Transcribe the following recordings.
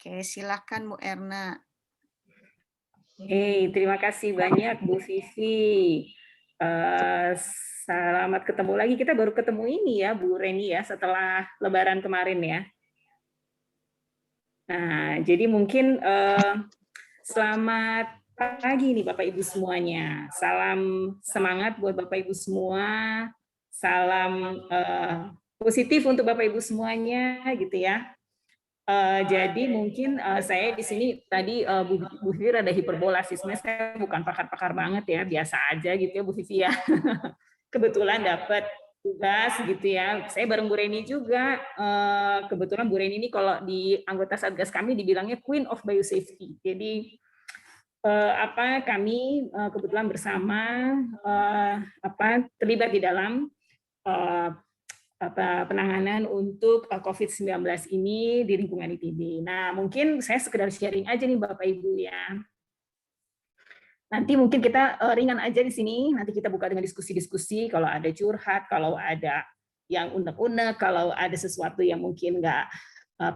Oke, silakan Bu Erna. Terima kasih banyak Bu Vivi. Eh, Selamat ketemu lagi. Kita baru ketemu ini ya Bu Reni ya setelah Lebaran kemarin ya. Nah, jadi mungkin selamat pagi nih Bapak Ibu semuanya. Salam semangat buat Bapak Ibu semua. Salam positif untuk Bapak Ibu semuanya gitu ya. Jadi mungkin saya di sini tadi Bu Vivi ada hiperbola sih, sebenarnya saya bukan pakar-pakar banget ya, biasa aja gitu ya Bu Vivi ya. Kebetulan dapat tugas gitu ya. Saya bareng Bu Reni juga. Kebetulan Bu Reni ini kalau di anggota Satgas kami dibilangnya Queen of Biosafety. Jadi kami kebetulan bersama terlibat di dalam penanganan untuk COVID-19 ini di lingkungan ITB. Nah, mungkin saya sekedar sharing aja nih Bapak Ibu ya. Nanti mungkin kita ringan aja di sini, nanti kita buka dengan diskusi-diskusi, kalau ada curhat, kalau ada yang unek-unek, kalau ada sesuatu yang mungkin nggak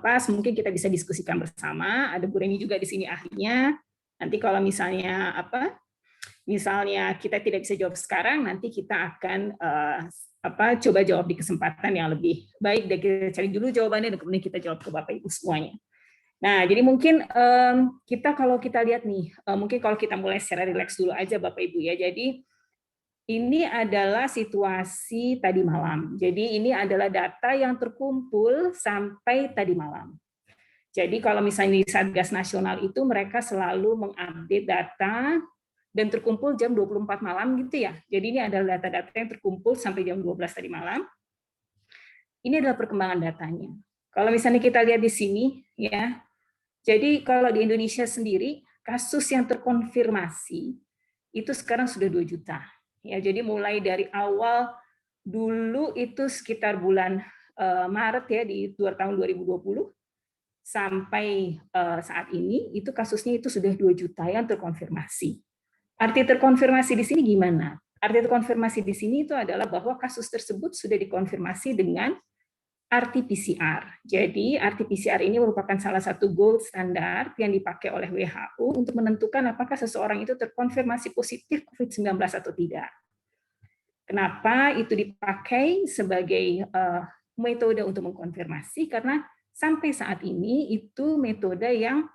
pas, mungkin kita bisa diskusikan bersama. Ada Bu Reni juga di sini ahlinya. Nanti kalau misalnya misalnya kita tidak bisa jawab sekarang, nanti kita akan coba jawab di kesempatan yang lebih baik. Dan kita cari dulu jawabannya, dan kemudian kita jawab ke Bapak Ibu semuanya. Nah, jadi mungkin kalau kita lihat nih, mungkin kalau kita mulai secara rileks dulu aja Bapak Ibu ya. Jadi ini adalah situasi tadi malam. Jadi ini adalah data yang terkumpul sampai tadi malam. Jadi kalau misalnya di Satgas Nasional itu mereka selalu mengupdate data dan terkumpul jam 24 malam gitu ya. Jadi ini adalah data-data yang terkumpul sampai jam 12 tadi malam. Ini adalah perkembangan datanya. Kalau misalnya kita lihat di sini ya. Jadi kalau di Indonesia sendiri kasus yang terkonfirmasi itu sekarang sudah 2 juta. Ya, jadi mulai dari awal dulu itu sekitar bulan Maret ya di tahun 2020 sampai saat ini itu kasusnya itu sudah 2 juta yang terkonfirmasi. Arti terkonfirmasi di sini gimana? Arti terkonfirmasi di sini itu adalah bahwa kasus tersebut sudah dikonfirmasi dengan RT-PCR. Jadi RT-PCR ini merupakan salah satu gold standar yang dipakai oleh WHO untuk menentukan apakah seseorang itu terkonfirmasi positif COVID-19 atau tidak. Kenapa itu dipakai sebagai metode untuk mengkonfirmasi? Karena sampai saat ini itu metode yang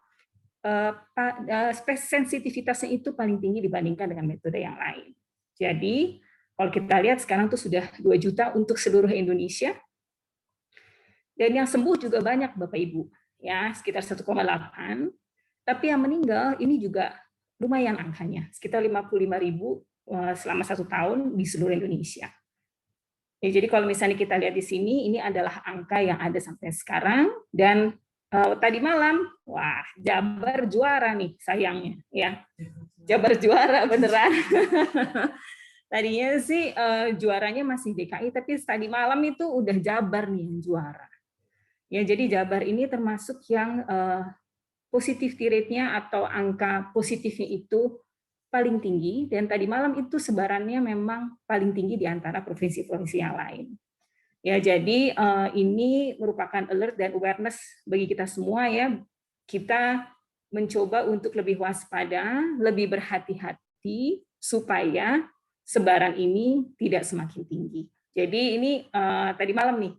sensitivitasnya itu paling tinggi dibandingkan dengan metode yang lain. Jadi kalau kita lihat sekarang tuh sudah 2 juta untuk seluruh Indonesia. Dan yang sembuh juga banyak Bapak Ibu, ya sekitar 1,8. Tapi yang meninggal ini juga lumayan angkanya, sekitar 55.000 selama 1 tahun di seluruh Indonesia. Ya, jadi kalau misalnya kita lihat di sini, ini adalah angka yang ada sampai sekarang. Dan tadi malam, wah Jabar juara nih sayangnya, ya Jabar juara beneran. Tadinya sih juaranya masih DKI, tapi tadi malam itu udah Jabar nih yang juara. Ya, jadi Jabar ini termasuk yang positivity rate-nya atau angka positifnya itu paling tinggi, dan tadi malam itu sebarannya memang paling tinggi di antara provinsi-provinsi yang lain. Ya, jadi ini merupakan alert dan awareness bagi kita semua ya. Kita mencoba untuk lebih waspada, lebih berhati-hati supaya sebaran ini tidak semakin tinggi. Jadi ini tadi malam nih,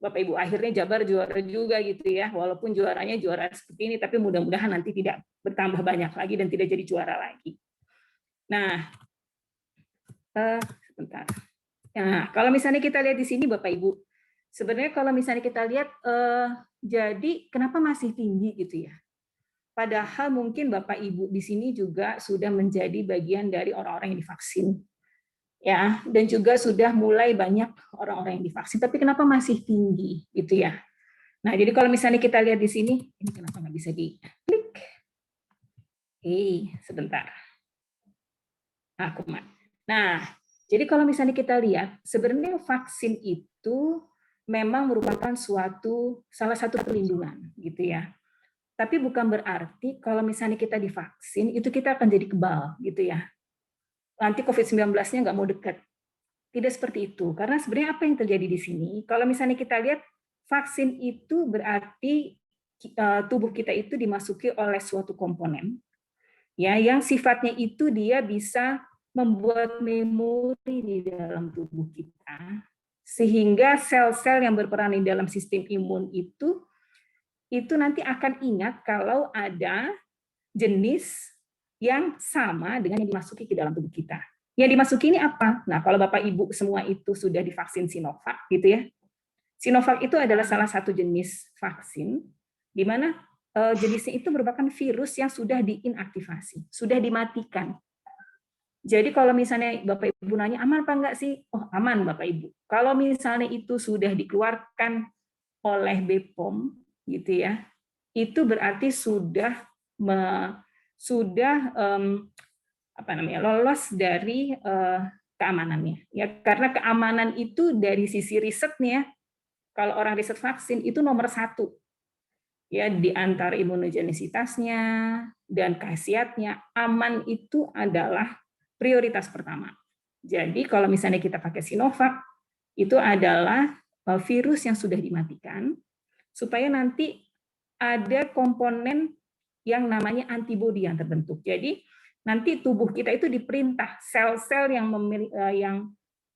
Bapak Ibu, akhirnya Jabar juara juga gitu ya, walaupun juaranya juara seperti ini, tapi mudah-mudahan nanti tidak bertambah banyak lagi dan tidak jadi juara lagi. Nah, sebentar. Nah, kalau misalnya kita lihat di sini Bapak Ibu, sebenarnya kalau misalnya kita lihat, jadi kenapa masih tinggi gitu ya? Padahal mungkin Bapak Ibu di sini juga sudah menjadi bagian dari orang-orang yang divaksin. Ya, dan juga sudah mulai banyak orang-orang yang divaksin, tapi kenapa masih tinggi gitu ya? Nah, jadi kalau misalnya kita lihat di sini, ini kenapa nggak bisa diklik? Sebentar. Nah, jadi kalau misalnya kita lihat, sebenarnya vaksin itu memang merupakan salah satu perlindungan gitu ya. Tapi bukan berarti kalau misalnya kita divaksin itu kita akan jadi kebal gitu ya. Nanti COVID-19-nya nggak mau dekat. Tidak seperti itu, karena sebenarnya apa yang terjadi di sini, kalau misalnya kita lihat vaksin itu berarti tubuh kita itu dimasuki oleh suatu komponen ya yang sifatnya itu dia bisa membuat memori di dalam tubuh kita sehingga sel-sel yang berperan di dalam sistem imun itu nanti akan ingat kalau ada jenis yang sama dengan yang dimasuki ke dalam tubuh kita. Yang dimasuki ini apa? Nah, kalau Bapak Ibu semua itu sudah divaksin Sinovac gitu ya. Sinovac itu adalah salah satu jenis vaksin di mana jenisnya itu merupakan virus yang sudah diinaktivasi, sudah dimatikan. Jadi kalau misalnya Bapak Ibu nanya aman apa enggak sih? Oh, aman Bapak Ibu. Kalau misalnya itu sudah dikeluarkan oleh BPOM gitu ya, itu berarti sudah lolos dari keamanannya ya, karena keamanan itu dari sisi risetnya kalau orang riset vaksin itu nomor 1 ya, di antara imunogenisitasnya dan khasiatnya aman itu adalah prioritas pertama. Jadi kalau misalnya kita pakai Sinovac itu adalah virus yang sudah dimatikan supaya nanti ada komponen yang namanya antibodi yang terbentuk. Jadi nanti tubuh kita itu diperintah sel-sel yang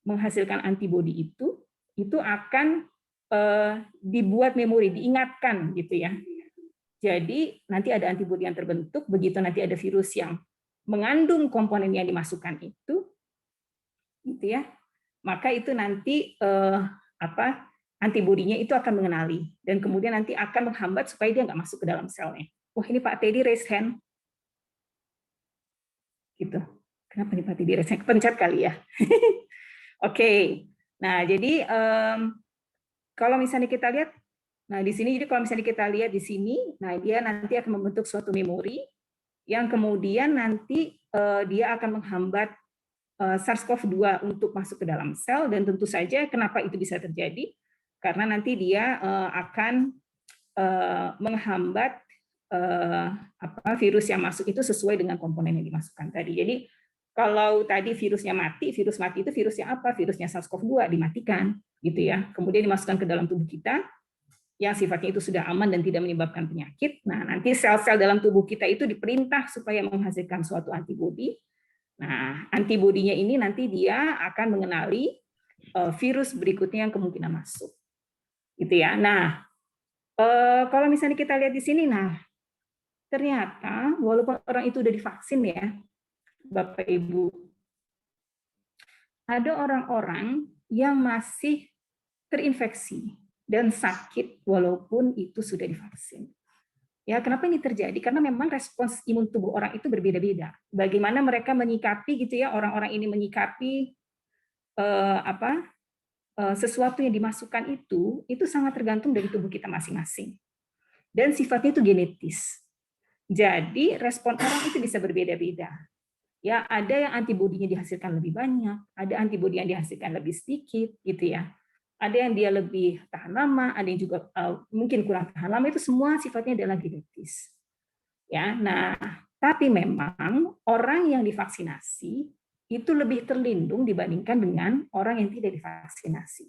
menghasilkan antibodi itu akan dibuat memori, diingatkan gitu ya. Jadi nanti ada antibodi yang terbentuk, begitu nanti ada virus yang mengandung komponen yang dimasukkan itu, gitu ya. Maka itu nanti antibodinya itu akan mengenali dan kemudian nanti akan menghambat supaya dia nggak masuk ke dalam selnya. Wah, ini Pak Teddy raise hand. Gitu. Kenapa nih Pak Teddy raise hand? Pencet kali ya. Oke. Nah, jadi kalau misalnya kita lihat, nah di sini, jadi kalau misalnya kita lihat di sini, nah dia nanti akan membentuk suatu memori yang kemudian nanti dia akan menghambat SARS-CoV-2 untuk masuk ke dalam sel, dan tentu saja kenapa itu bisa terjadi? Karena nanti dia akan menghambat virus yang masuk itu sesuai dengan komponen yang dimasukkan tadi. Jadi kalau tadi virusnya mati, virus mati itu virusnya apa? Virusnya SARS-CoV-2 dimatikan, gitu ya. Kemudian dimasukkan ke dalam tubuh kita, yang sifatnya itu sudah aman dan tidak menyebabkan penyakit. Nah, nanti sel-sel dalam tubuh kita itu diperintah supaya menghasilkan suatu antibodi. Nah, antibodinya ini nanti dia akan mengenali virus berikutnya yang kemungkinan masuk, gitu ya. Nah, kalau misalnya kita lihat di sini, nah ternyata walaupun orang itu udah divaksin ya, Bapak Ibu, ada orang-orang yang masih terinfeksi dan sakit walaupun itu sudah divaksin. Ya, kenapa ini terjadi? Karena memang respons imun tubuh orang itu berbeda-beda. Bagaimana mereka menyikapi gitu ya, orang-orang ini menyikapi sesuatu yang dimasukkan itu sangat tergantung dari tubuh kita masing-masing. Dan sifatnya itu genetis. Jadi respon orang itu bisa berbeda-beda. Ya, ada yang antibodinya dihasilkan lebih banyak, ada antibodi yang dihasilkan lebih sedikit, gitu ya. Ada yang dia lebih tahan lama, ada yang juga mungkin kurang tahan lama, itu semua sifatnya adalah genetis. Ya, nah, tapi memang orang yang divaksinasi itu lebih terlindung dibandingkan dengan orang yang tidak divaksinasi.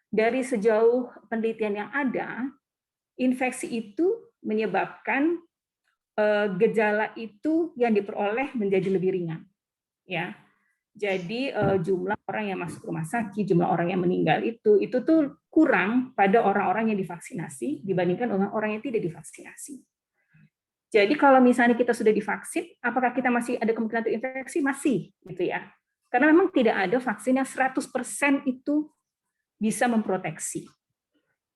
Dari sejauh penelitian yang ada, infeksi itu menyebabkan gejala itu yang diperoleh menjadi lebih ringan, ya. Jadi jumlah orang yang masuk rumah sakit, jumlah orang yang meninggal itu tuh kurang pada orang-orang yang divaksinasi dibandingkan orang-orang yang tidak divaksinasi. Jadi kalau misalnya kita sudah divaksin, apakah kita masih ada kemungkinan terinfeksi? Masih, gitu ya. Karena memang tidak ada vaksin yang 100% itu bisa memproteksi.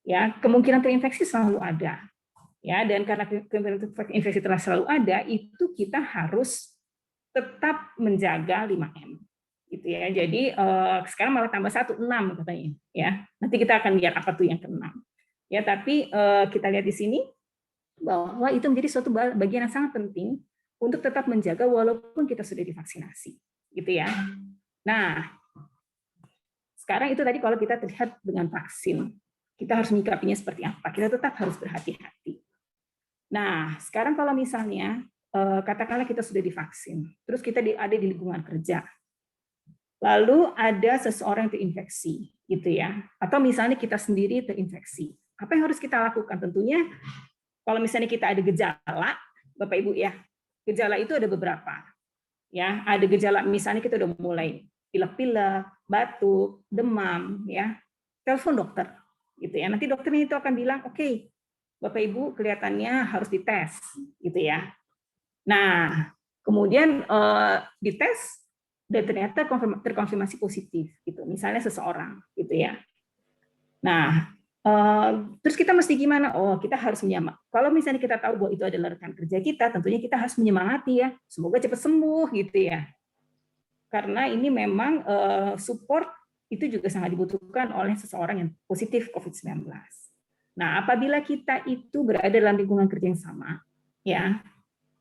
Ya, kemungkinan terinfeksi selalu ada. Ya, dan karena infeksi telah selalu ada, itu kita harus tetap menjaga 5M, gitu ya. Jadi sekarang malah tambah 1, 6 katanya, ya. Nanti kita akan lihat apa tuh yang ke-6. Ya, tapi kita lihat di sini bahwa itu menjadi suatu bagian yang sangat penting untuk tetap menjaga walaupun kita sudah divaksinasi, gitu ya. Nah, sekarang itu tadi kalau kita terlihat dengan vaksin, kita harus menyikapinya seperti apa? Kita tetap harus berhati-hati. Nah, sekarang kalau misalnya katakanlah kita sudah divaksin, terus kita ada di lingkungan kerja, lalu ada seseorang yang terinfeksi, gitu ya, atau misalnya kita sendiri terinfeksi, apa yang harus kita lakukan? Tentunya Kalau misalnya kita ada gejala, Bapak Ibu ya, gejala itu ada beberapa. Ya, ada gejala misalnya kita udah mulai pilek-pilek, batuk, demam, ya, telepon dokter, gitu ya. Nanti dokternya itu akan bilang, oke, Bapak Ibu kelihatannya harus dites, gitu ya. Nah, kemudian dites dan ternyata terkonfirmasi positif, gitu. Misalnya seseorang, gitu ya. Nah, terus kita mesti gimana? Oh, kita harus menyemangat. Kalau misalnya kita tahu bahwa itu adalah rekan kerja kita, tentunya kita harus menyemangati ya. Semoga cepat sembuh, gitu ya. Karena ini memang support itu juga sangat dibutuhkan oleh seseorang yang positif COVID-19. Nah, apabila kita itu berada dalam lingkungan kerja yang sama, ya,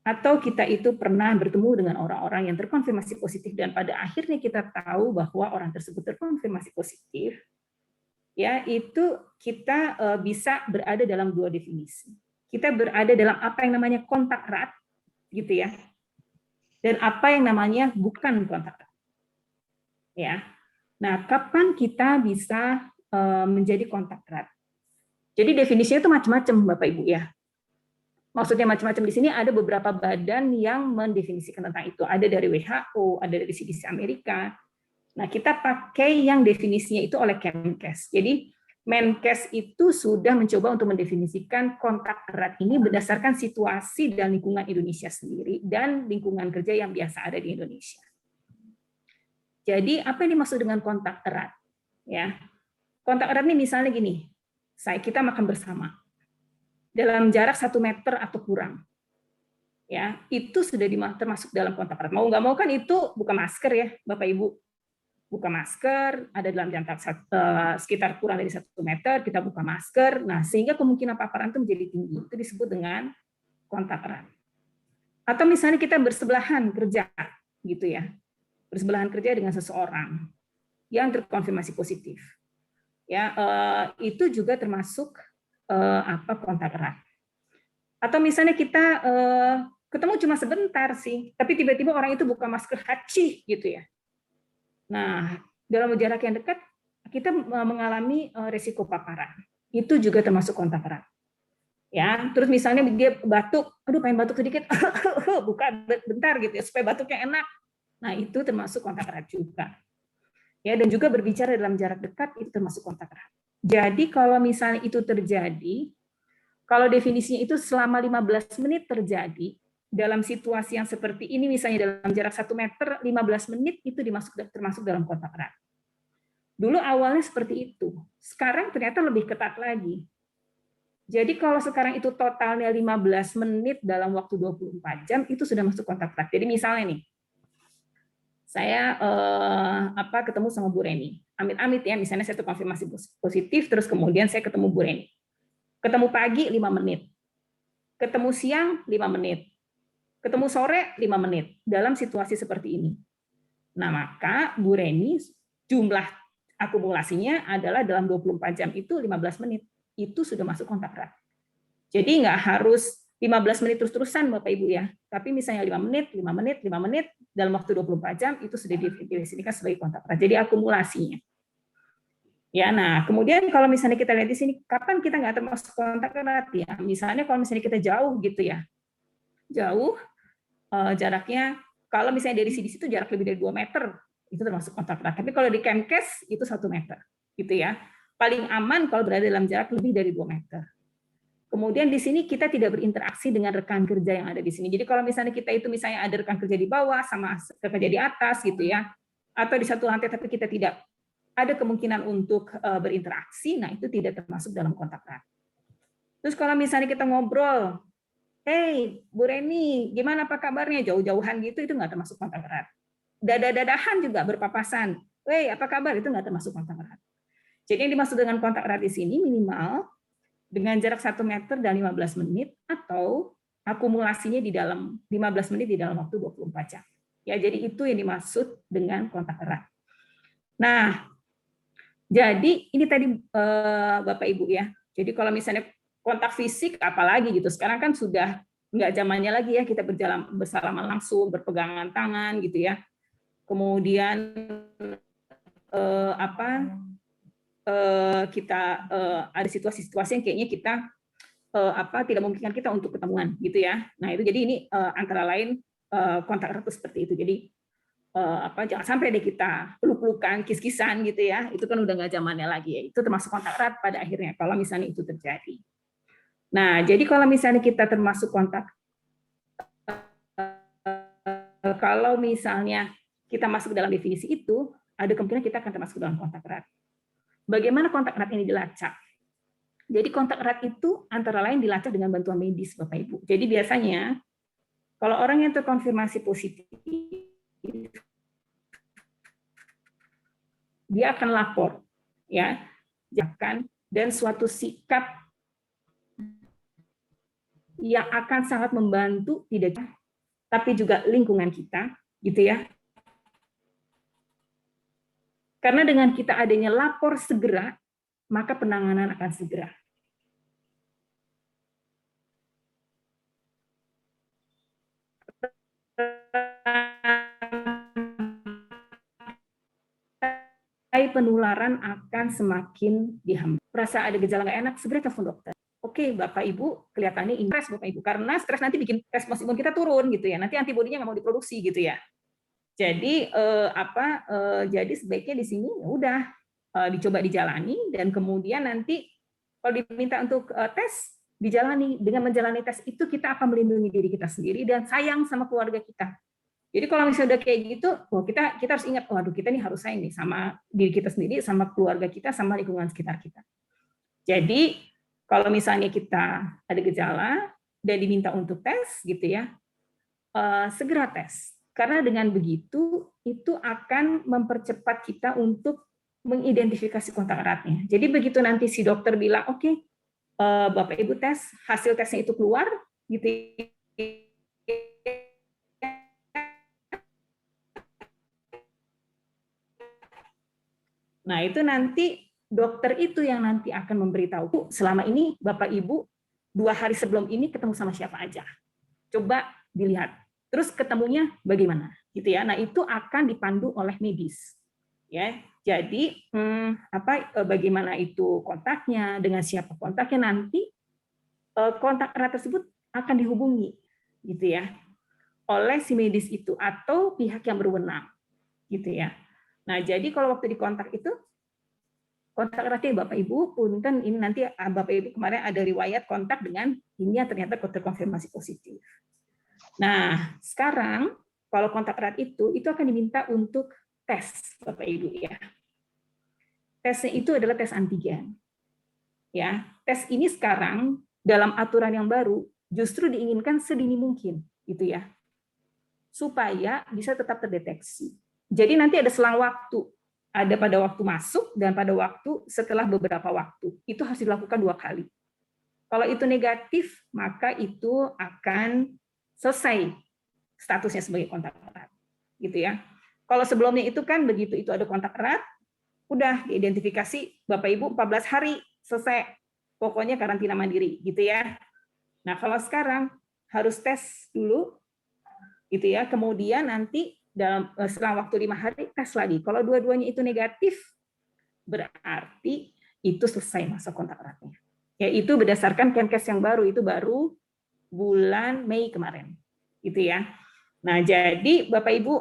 atau kita itu pernah bertemu dengan orang-orang yang terkonfirmasi positif dan pada akhirnya kita tahu bahwa orang tersebut terkonfirmasi positif, ya, itu kita bisa berada dalam dua definisi. Kita berada dalam apa yang namanya kontak erat, gitu ya, dan apa yang namanya bukan kontak erat. Ya. Nah, kapan kita bisa menjadi kontak erat? Jadi definisinya itu macam-macam, Bapak Ibu ya. Maksudnya macam-macam di sini ada beberapa badan yang mendefinisikan tentang itu. Ada dari WHO, ada dari CDC Amerika. Nah, kita pakai yang definisinya itu oleh Kemenkes. Jadi Menkes itu sudah mencoba untuk mendefinisikan kontak erat ini berdasarkan situasi dan lingkungan Indonesia sendiri dan lingkungan kerja yang biasa ada di Indonesia. Jadi apa yang dimaksud dengan kontak erat? Ya, kontak erat ini misalnya gini, kita makan bersama dalam jarak 1 meter atau kurang. Ya, itu sudah termasuk dalam kontak erat. Mau nggak mau kan itu buka masker ya, Bapak Ibu. Buka masker, ada dalam jarak sekitar kurang dari 1 meter, kita buka masker. Nah, sehingga kemungkinan paparan itu menjadi tinggi. Itu disebut dengan kontak erat. Atau misalnya kita bersebelahan kerja, gitu ya. Bersebelahan kerja dengan seseorang yang terkonfirmasi positif. Ya, itu juga termasuk kontak erat. Atau misalnya kita ketemu cuma sebentar sih, tapi tiba-tiba orang itu buka masker haci gitu ya. Nah, dalam jarak yang dekat kita mengalami risiko paparan. Itu juga termasuk kontak erat. Ya, terus misalnya dia batuk, aduh pengen batuk sedikit, buka bentar gitu ya supaya batuknya enak. Nah, itu termasuk kontak erat juga. Ya, dan juga berbicara dalam jarak dekat itu termasuk kontak erat. Jadi kalau misalnya itu terjadi, kalau definisinya itu selama 15 menit terjadi, dalam situasi yang seperti ini, misalnya dalam jarak 1 meter, 15 menit itu termasuk dalam kontak erat. Dulu awalnya seperti itu, sekarang ternyata lebih ketat lagi. Jadi kalau sekarang itu totalnya 15 menit dalam waktu 24 jam, itu sudah masuk kontak erat. Jadi misalnya nih, saya ketemu sama Bu Reni. Amit-amit ya, misalnya saya terkonfirmasi positif, terus kemudian saya ketemu Bu Reni. Ketemu pagi 5 menit. Ketemu siang 5 menit. Ketemu sore 5 menit. Dalam situasi seperti ini. Nah, maka Bu Reni jumlah akumulasinya adalah dalam 24 jam itu 15 menit. Itu sudah masuk kontak erat. Jadi nggak harus 15 menit terus-terusan Bapak Ibu ya. Tapi misalnya 5 menit, 5 menit, 5 menit, dalam waktu 24 jam itu sudah didefinisikan sebagai kontak erat. Jadi akumulasinya. Ya, nah kemudian kalau misalnya kita lihat di sini, kapan kita nggak termasuk kontak erat ya? Misalnya kalau misalnya kita jauh gitu ya, jauh jaraknya, kalau misalnya dari sini itu jarak lebih dari 2 meter, itu termasuk kontak erat. Tapi kalau di Kemenkes itu 1 meter, gitu ya. Paling aman kalau berada dalam jarak lebih dari 2 meter. Kemudian di sini kita tidak berinteraksi dengan rekan kerja yang ada di sini. Jadi kalau misalnya kita itu misalnya ada rekan kerja di bawah sama kerja di atas gitu ya, atau di satu lantai tapi kita tidak ada kemungkinan untuk berinteraksi, nah itu tidak termasuk dalam kontak erat. Terus kalau misalnya kita ngobrol, hey Bu Reni, gimana apa kabarnya? Jauh-jauhan gitu, itu nggak termasuk kontak erat. Dada-dadahan juga berpapasan, hey apa kabar? Itu nggak termasuk kontak erat. Jadi yang dimaksud dengan kontak erat di sini minimal dengan jarak 1 meter dan 15 menit atau akumulasinya di dalam 15 menit di dalam waktu 24 jam. Ya, jadi itu yang dimaksud dengan kontak erat. Nah, jadi ini tadi Bapak Ibu ya. Jadi kalau misalnya kontak fisik apalagi gitu. Sekarang kan sudah nggak zamannya lagi ya kita berjalan bersalaman langsung, berpegangan tangan gitu ya. Kemudian kita ada situasi-situasi yang kayaknya kita tidak memungkinkan kita untuk ketemuan gitu ya. Nah itu jadi ini antara lain kontak erat seperti itu. Jadi jangan sampai deh kita peluk-pelukan, kis-kisan gitu ya. Itu kan udah nggak zamannya lagi ya. Itu termasuk kontak erat pada akhirnya kalau misalnya itu terjadi. Nah jadi kalau misalnya kita termasuk kontak, kalau misalnya kita masuk dalam definisi itu, ada kemungkinan kita akan termasuk dalam kontak erat. Bagaimana kontak erat ini dilacak? Jadi kontak erat itu antara lain dilacak dengan bantuan medis, Bapak Ibu. Jadi biasanya kalau orang yang terkonfirmasi positif, dia akan lapor, ya, dan suatu sikap yang akan sangat membantu tidak, tapi juga lingkungan kita, gitu ya. Karena dengan kita adanya lapor segera, maka penanganan akan segera. Penularan akan semakin dihambat. Merasa ada gejala nggak enak, segera telepon dokter. Oke, Bapak Ibu, kelihatannya stres Bapak Ibu, karena stres nanti bikin respons imun kita turun gitu ya. Nanti antibodinya nggak mau diproduksi gitu ya. Jadi jadi sebaiknya di sini ya udah dicoba dijalani, dan kemudian nanti kalau diminta untuk tes, dijalani. Dengan menjalani tes itu kita akan melindungi diri kita sendiri dan sayang sama keluarga kita. Jadi kalau misalnya udah kayak gitu, kita harus ingat, waduh kita nih harus sayang nih sama diri kita sendiri, sama keluarga kita, sama lingkungan sekitar kita. Jadi kalau misalnya kita ada gejala dan diminta untuk tes gitu ya, segera tes. Karena dengan begitu itu akan mempercepat kita untuk mengidentifikasi kontak eratnya. Jadi begitu nanti si dokter bilang, oke, Bapak Ibu tes, hasil tesnya itu keluar, gitu. Nah itu nanti dokter itu yang nanti akan memberitahu, selama ini Bapak Ibu 2 hari sebelum ini ketemu sama siapa aja. Coba dilihat. Terus ketemunya bagaimana, gitu ya. Nah itu akan dipandu oleh medis. Ya, jadi bagaimana itu kontaknya, dengan siapa kontaknya, nanti kontak erat tersebut akan dihubungi, gitu ya, oleh si medis itu atau pihak yang berwenang, gitu ya. Nah jadi kalau waktu dikontak itu, kontak eratnya Bapak Ibu, punten ini nanti Bapak Ibu kemarin ada riwayat kontak dengan ini yang ternyata terkonfirmasi positif. Nah sekarang kalau kontak erat itu akan diminta untuk tes, Bapak Ibu ya. Tesnya itu adalah tes antigen. Ya, tes ini sekarang dalam aturan yang baru justru diinginkan sedini mungkin, gitu ya, supaya bisa tetap terdeteksi. Jadi nanti ada selang waktu, ada pada waktu masuk dan pada waktu setelah beberapa waktu. Itu harus dilakukan 2 kali. Kalau itu negatif, maka itu akan selesai statusnya sebagai kontak erat, gitu ya. Kalau sebelumnya itu kan begitu itu ada kontak erat, udah diidentifikasi Bapak Ibu 14 hari selesai, pokoknya karantina mandiri, gitu ya. Nah kalau sekarang harus tes dulu, gitu ya. Kemudian nanti setelah waktu 5 hari tes lagi. Kalau dua-duanya itu negatif, berarti itu selesai masa kontak eratnya. Yaitu berdasarkan Kemenkes yang baru, itu baru bulan Mei kemarin, gitu ya. Nah jadi Bapak Ibu,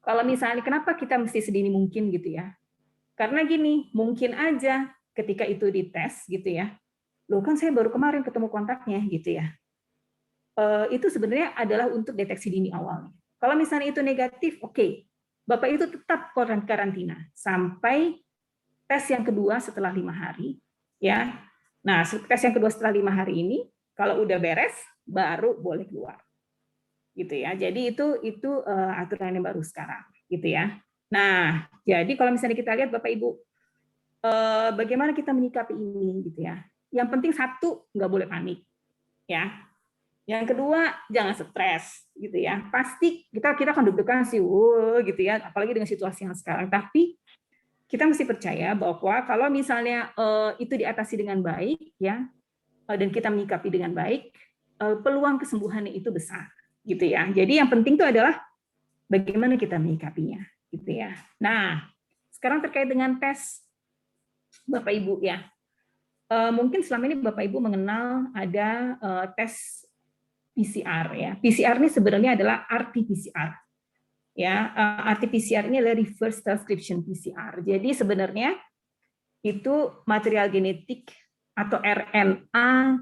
kalau misalnya kenapa kita mesti sedini mungkin gitu ya? Karena gini, mungkin aja ketika itu dites gitu ya, loh kan saya baru kemarin ketemu kontaknya gitu ya. Itu sebenarnya adalah untuk deteksi dini awal. Kalau misalnya itu negatif, oke, Bapak itu tetap karantina sampai tes yang kedua setelah 5 hari, ya. Nah, tes yang kedua setelah 5 hari ini, kalau udah beres, baru boleh keluar, gitu ya. Jadi itu aturan yang baru sekarang, gitu ya. Nah, jadi kalau misalnya kita lihat Bapak Ibu, bagaimana kita menyikapi ini, gitu ya. Yang penting satu, nggak boleh panik, ya. Yang kedua, jangan stres, gitu ya. Pasti kita akan deg-degan sih, gitu ya. Apalagi dengan situasi yang sekarang. Tapi kita mesti percaya bahwa kalau misalnya itu diatasi dengan baik, ya, dan kita menyikapi dengan baik, peluang kesembuhannya itu besar, gitu ya. Jadi yang penting itu adalah bagaimana kita menyikapinya, gitu ya. Nah, sekarang terkait dengan tes, Bapak Ibu ya. mungkin selama ini Bapak Ibu mengenal ada tes PCR ya. PCR ini sebenarnya adalah RT-PCR. Ya, RT-PCR ini adalah reverse transcription PCR. Jadi sebenarnya itu material genetik atau RNA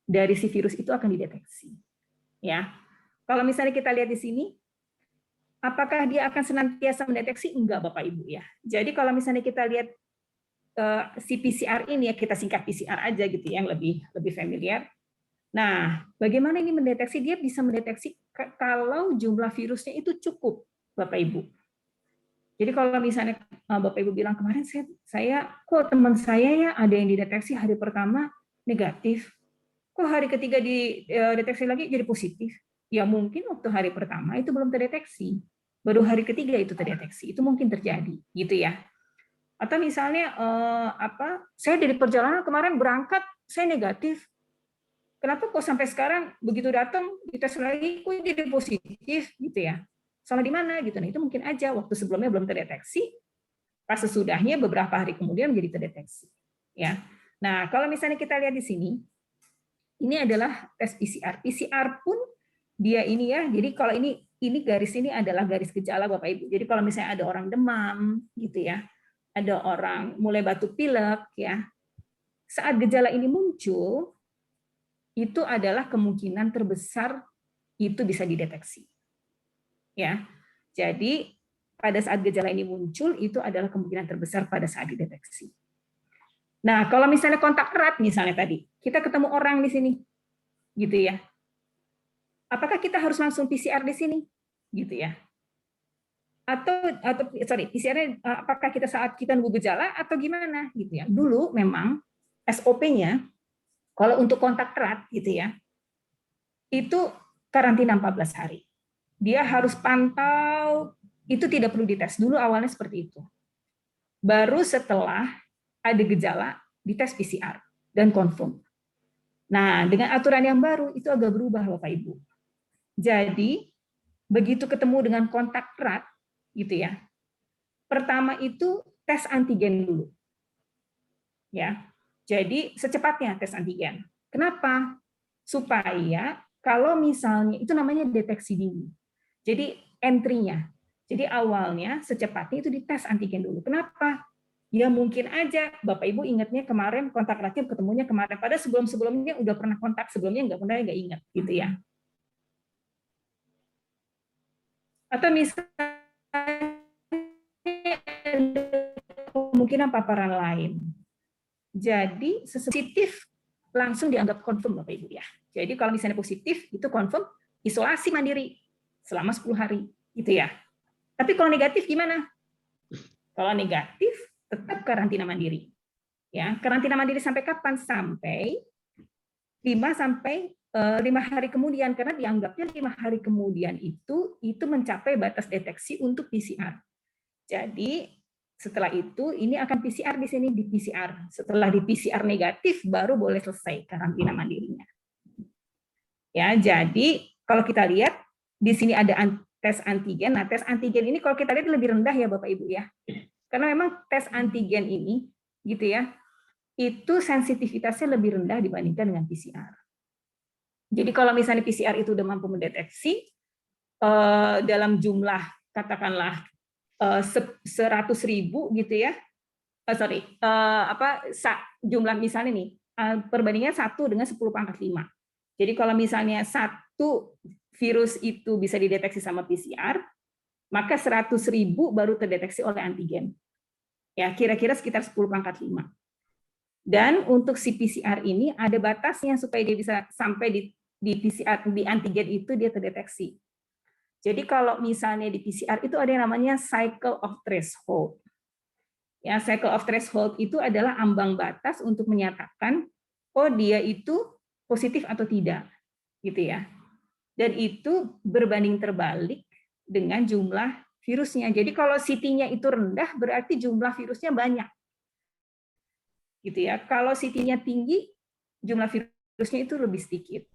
dari si virus itu akan dideteksi. Ya, kalau misalnya kita lihat di sini, apakah dia akan senantiasa mendeteksi? Enggak, Bapak Ibu ya. Jadi kalau misalnya kita lihat si PCR ini, ya kita singkat PCR aja gitu ya, yang lebih familiar. Nah, bagaimana ini mendeteksi? Dia bisa mendeteksi kalau jumlah virusnya itu cukup, Bapak Ibu. Jadi kalau misalnya Bapak Ibu bilang kemarin saya kok teman saya ya ada yang dideteksi hari pertama negatif, kok hari ketiga dideteksi lagi jadi positif. Ya mungkin waktu hari pertama itu belum terdeteksi, baru hari ketiga itu terdeteksi. Itu mungkin terjadi, gitu ya. Atau misalnya saya dari perjalanan kemarin berangkat saya negatif, kenapa kok sampai sekarang begitu datang dites lagi kok jadi positif, gitu ya. Salah di mana gitu. Nah, itu mungkin aja waktu sebelumnya belum terdeteksi, pas sesudahnya beberapa hari kemudian menjadi terdeteksi. Ya. Nah, kalau misalnya kita lihat di sini, ini adalah tes PCR. PCR pun dia ini ya. Jadi kalau ini garis ini adalah garis gejala Bapak Ibu. Jadi kalau misalnya ada orang demam gitu ya, ada orang mulai batuk pilek ya. Saat gejala ini muncul, itu adalah kemungkinan terbesar itu bisa dideteksi. Ya. Jadi pada saat gejala ini muncul itu adalah kemungkinan terbesar pada saat dideteksi. Nah, kalau misalnya kontak erat misalnya tadi, kita ketemu orang di sini, gitu ya. Apakah kita harus langsung PCR di sini, gitu ya? Atau PCR-nya apakah kita saat kita nunggu gejala atau gimana, gitu ya? Dulu memang SOP-nya kalau untuk kontak erat, gitu ya, itu karantina 14 hari. Dia harus pantau, itu tidak perlu dites. Dulu awalnya seperti itu. Baru setelah ada gejala, dites PCR dan confirm. Nah, dengan aturan yang baru itu agak berubah Bapak Ibu. Jadi, begitu ketemu dengan kontak erat, gitu ya. Pertama itu tes antigen dulu. Ya. Jadi, secepatnya tes antigen. Kenapa? Supaya kalau misalnya itu namanya deteksi dini. Jadi, entry-nya. Jadi awalnya secepatnya itu dites antigen dulu. Kenapa? Ya mungkin aja Bapak Ibu ingatnya kemarin kontak eratnya ketemunya kemarin, padahal sebelum-sebelumnya udah pernah kontak sebelumnya nggak ingat gitu ya. Atau misalnya kemungkinan paparan lain. Jadi positif langsung dianggap confirm Bapak Ibu ya. Jadi kalau misalnya positif itu confirm isolasi mandiri selama 10 hari gitu ya. Tapi kalau negatif gimana? Kalau negatif tetap karantina mandiri. Ya, karantina mandiri sampai kapan? Sampai 5 hari kemudian, karena dianggapnya 5 hari kemudian itu mencapai batas deteksi untuk PCR. Jadi setelah itu ini akan PCR di sini di PCR. Setelah di PCR negatif baru boleh selesai karantina mandirinya. Ya, jadi kalau kita lihat di sini ada tes antigen. Nah, tes antigen ini kalau kita lihat lebih rendah ya Bapak Ibu ya. Karena memang tes antigen ini gitu ya, itu sensitivitasnya lebih rendah dibandingkan dengan PCR. Jadi kalau misalnya PCR itu udah mampu mendeteksi dalam jumlah katakanlah 100.000 gitu ya, jumlah misalnya nih perbandingan 1 dengan 10 pangkat 5. Jadi kalau misalnya 1 virus itu bisa dideteksi sama PCR, maka 100.000 baru terdeteksi oleh antigen. Ya, kira-kira sekitar 10 pangkat 5. Dan untuk si PCR ini ada batasnya supaya dia bisa sampai di PCR di antigen itu dia terdeteksi. Jadi kalau misalnya di PCR itu ada yang namanya cycle of threshold. Ya, cycle of threshold itu adalah ambang batas untuk menyatakan oh dia itu positif atau tidak, gitu ya. Dan itu berbanding terbalik dengan jumlah virusnya. Jadi kalau CT-nya itu rendah berarti jumlah virusnya banyak. Gitu ya. Kalau CT-nya tinggi, jumlah virusnya itu lebih sedikit.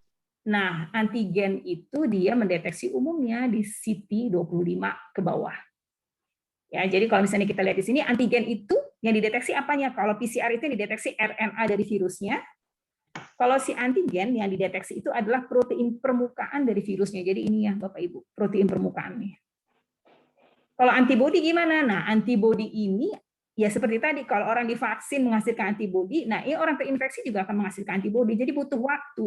Nah, antigen itu dia mendeteksi umumnya di CT 25 ke bawah. Ya, jadi kalau misalnya kita lihat di sini antigen itu yang dideteksi apanya? Kalau PCR itu yang dideteksi RNA dari virusnya. Kalau si antigen yang dideteksi itu adalah protein permukaan dari virusnya. Jadi ini ya Bapak Ibu, protein permukaannya. Kalau antibodi gimana? Nah, antibodi ini ya seperti tadi, kalau orang divaksin menghasilkan antibodi, nah ini orang terinfeksi juga akan menghasilkan antibodi. Jadi butuh waktu.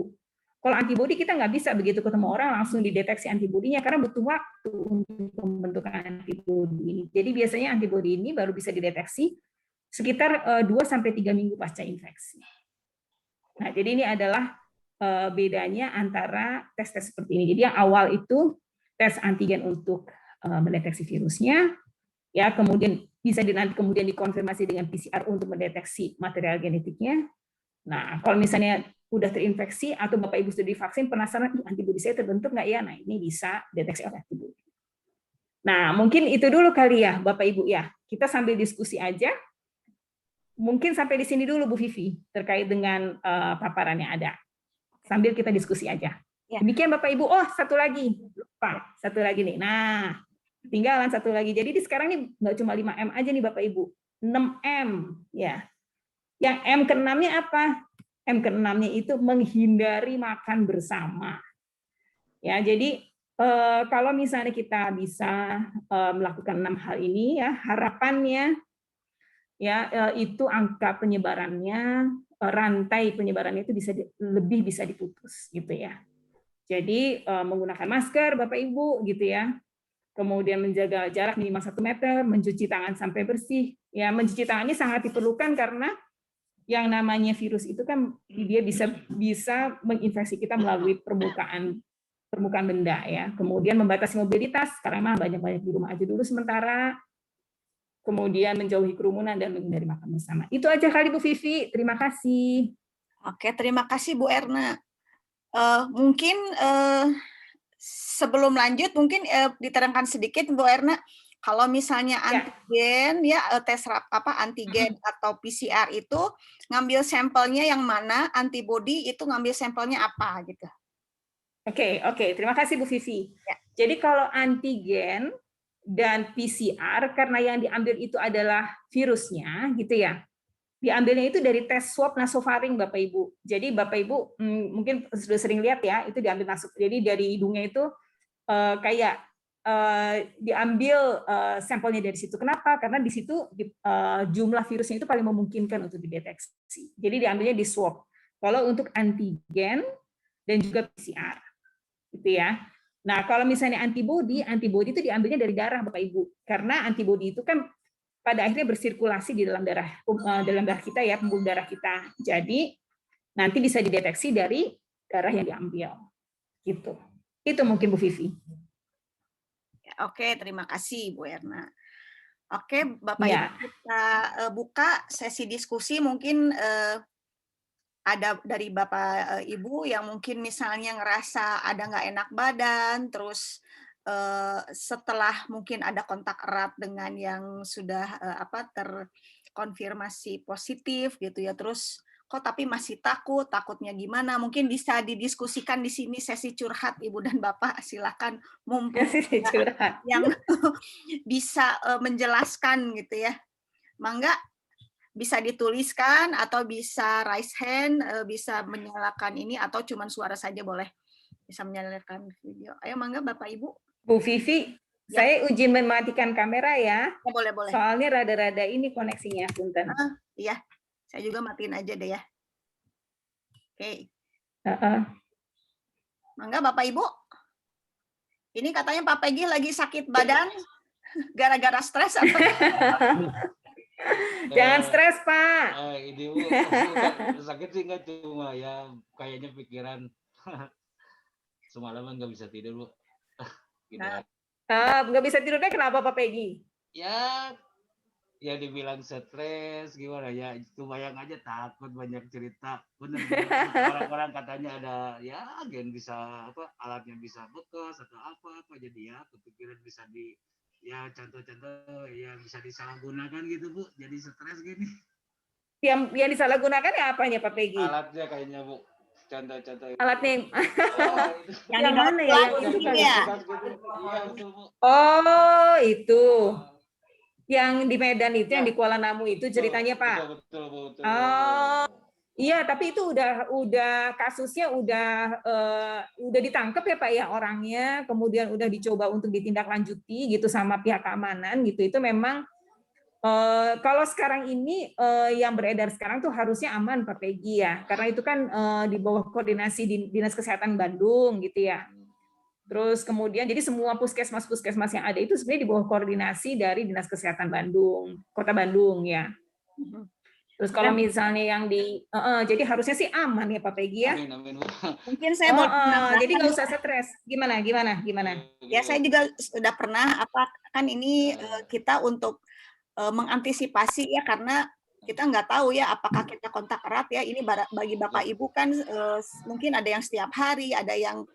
Kalau antibodi kita nggak bisa begitu ketemu orang langsung dideteksi antibodinya karena butuh waktu untuk pembentukan antibodi ini. Jadi biasanya antibodi ini baru bisa dideteksi sekitar 2-3 minggu pasca infeksi. Nah, jadi ini adalah bedanya antara tes-tes seperti ini. Jadi yang awal itu tes antigen untuk mendeteksi virusnya, ya kemudian bisa nanti kemudian dikonfirmasi dengan PCR untuk mendeteksi material genetiknya. Nah, kalau misalnya udah terinfeksi atau Bapak Ibu sudah divaksin, penasaran antibodi saya terbentuk nggak ya? Nah, ini bisa deteksi oleh antibodi. Nah, mungkin itu dulu kali ya, Bapak Ibu ya. Kita sambil diskusi aja. Mungkin sampai di sini dulu Bu Vivi terkait dengan paparan yang ada. Sambil kita diskusi aja. Demikian Bapak Ibu. Oh, satu lagi. Lupa, satu lagi nih. Nah, tinggalan satu lagi. Jadi sekarang ini nggak cuma 5M aja nih Bapak Ibu. 6M ya. Yang M ke-6-nya apa? M ke-6-nya itu menghindari makan bersama. Ya, jadi kalau misalnya kita bisa melakukan 6 hal ini ya, harapannya ya itu angka penyebarannya, rantai penyebarannya itu lebih bisa diputus gitu ya. Jadi menggunakan masker Bapak Ibu gitu ya. Kemudian menjaga jarak minimal 1 meter, mencuci tangan sampai bersih. Ya, mencuci tangan ini sangat diperlukan karena yang namanya virus itu kan dia bisa menginfeksi kita melalui permukaan benda ya. Kemudian membatasi mobilitas karena banyak-banyak di rumah aja dulu sementara. Kemudian menjauhi kerumunan dan menghindari makan bersama. Itu aja kali Bu Vivi. Terima kasih. Oke, terima kasih Bu Erna. Mungkin sebelum lanjut mungkin diterangkan sedikit Bu Erna, kalau misalnya antigen ya tes antigen atau PCR itu ngambil sampelnya yang mana, antibodi itu ngambil sampelnya apa gitu. Oke, terima kasih Bu Vivi. Ya. Jadi kalau antigen dan PCR karena yang diambil itu adalah virusnya gitu ya. Diambilnya itu dari tes swab nasofaring Bapak Ibu. Jadi Bapak Ibu mungkin sudah sering lihat ya, itu diambil jadi dari hidungnya itu kayak diambil sampelnya dari situ. Kenapa? Karena di situ jumlah virusnya itu paling memungkinkan untuk dideteksi. Jadi diambilnya di swab. Kalau untuk antigen dan juga PCR, gitu ya. Nah, kalau misalnya antibodi itu diambilnya dari darah Bapak Ibu. Karena antibodi itu kan pada akhirnya bersirkulasi di dalam darah kita ya, pembuluh darah kita. Jadi nanti bisa dideteksi dari darah yang diambil. Gitu. Itu mungkin Bu Vivi. Oke, terima kasih Bu Erna. Oke, Bapak Ibu, kita buka sesi diskusi. Mungkin ada dari Bapak Ibu yang mungkin misalnya ngerasa ada nggak enak badan, terus setelah mungkin ada kontak erat dengan yang sudah terkonfirmasi positif gitu ya, terus kok tapi masih takutnya gimana? Mungkin bisa didiskusikan di sini sesi curhat Ibu dan Bapak, silakan mumpung yang bisa menjelaskan gitu ya. Mangga bisa dituliskan atau bisa raise hand, bisa menyalakan ini atau cuman suara saja boleh. Bisa menyalakan video. Ayo mangga Bapak Ibu. Bu Vivi, ya. Saya izin mematikan kamera ya. Boleh. Soalnya rada-rada ini koneksinya, punten. Iya, saya juga matiin aja deh ya. Oke. Mangga Bapak Ibu. Ini katanya Pak Peggy lagi sakit badan gara-gara stres apa? Jangan stres, Pak. Ini Bu, sakit sih nggak, cuma ya kayaknya pikiran semalaman nggak bisa tidur, Bu. Gitu. Nggak bisa tidurnya kenapa Pak Peggy? Ya dibilang stres gimana ya, itu bayang aja takut banyak cerita. Bener, orang-orang katanya ada ya gen bisa alatnya bisa bekas atau apa jadi ya kepikiran bisa ya contoh-contoh ya bisa disalahgunakan gitu Bu, jadi stres gini. Yang disalahgunakan ya apanya Pak Peggy? Alatnya kayaknya Bu, contoh-contoh. Alatnya yang mana ya? Oh itu. Yang di Medan itu, yang di Kuala Namu itu ceritanya, Pak. Betul. Oh, iya, tapi itu udah kasusnya udah ditangkap ya Pak ya orangnya, kemudian udah dicoba untuk ditindaklanjuti gitu sama pihak keamanan gitu. Itu memang kalau sekarang ini yang beredar sekarang tuh harusnya aman Pak Peggy ya, karena itu kan di bawah koordinasi Dinas Kesehatan Bandung gitu ya. Terus kemudian jadi semua puskesmas yang ada itu sebenarnya di bawah koordinasi dari Dinas Kesehatan Bandung, Kota Bandung ya. Terus kalau misalnya yang jadi harusnya sih aman ya Pak Peggy ya. Amin. Mungkin saya boleh menambahkan. Jadi nggak usah stres. Gimana? Ya saya juga sudah pernah kan ini kita untuk mengantisipasi ya, karena kita nggak tahu ya apakah kita kontak erat ya. Ini bagi Bapak Ibu kan mungkin ada yang setiap hari, ada yang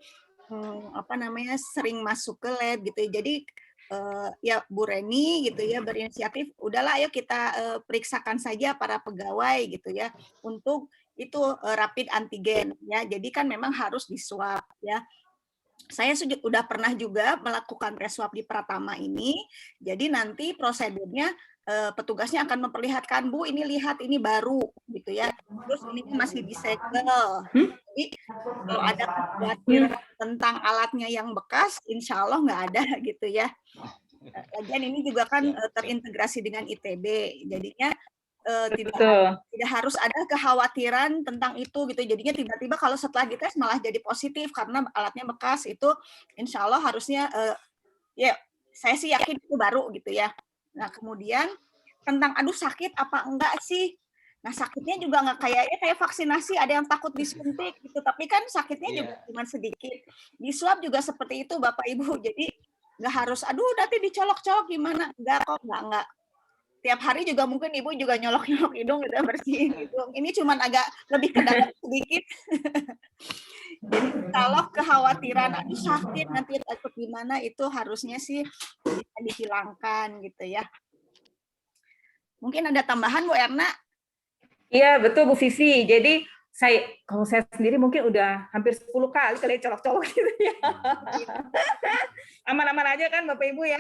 sering masuk ke lab gitu. Jadi ya Bu Reni gitu ya berinisiatif, udahlah ayo kita periksakan saja para pegawai gitu ya untuk itu rapid antigen ya. Jadi kan memang harus diswab ya. Saya sudah pernah juga melakukan tes swab di Pratama ini. Jadi nanti prosedurnya petugasnya akan memperlihatkan, Bu, ini lihat ini baru gitu ya. Terus ini masih disegel. Jadi kalau ada kekhawatiran tentang alatnya yang bekas, insya Allah nggak ada gitu ya. Lagian ini juga kan terintegrasi dengan ITB, jadinya tidak harus ada kekhawatiran tentang itu gitu. Jadinya tiba-tiba kalau setelah dites malah jadi positif karena alatnya bekas, itu insya Allah harusnya ya saya sih yakin itu baru gitu ya. Nah kemudian tentang aduh sakit apa enggak sih? Nah sakitnya juga nggak kayak vaksinasi, ada yang takut disuntik gitu, tapi kan sakitnya juga cuma sedikit. Di swab juga seperti itu Bapak Ibu, jadi nggak harus aduh nanti dicolok-colok gimana, enggak kok, enggak. Tiap hari juga mungkin Ibu juga nyolok-nyolok hidung udah bersihin hidung. Ini cuma agak lebih ke dalam sedikit. Jadi kalau kekhawatiran aduh sakit nanti takut gimana, itu harusnya sih bisa dihilangkan gitu ya. Mungkin ada tambahan Bu Erna? Iya betul Bu Vivi. Jadi kalau saya sendiri mungkin udah hampir 10 kali kali colok-colok gitu ya. Aman-aman aja kan Bapak Ibu ya.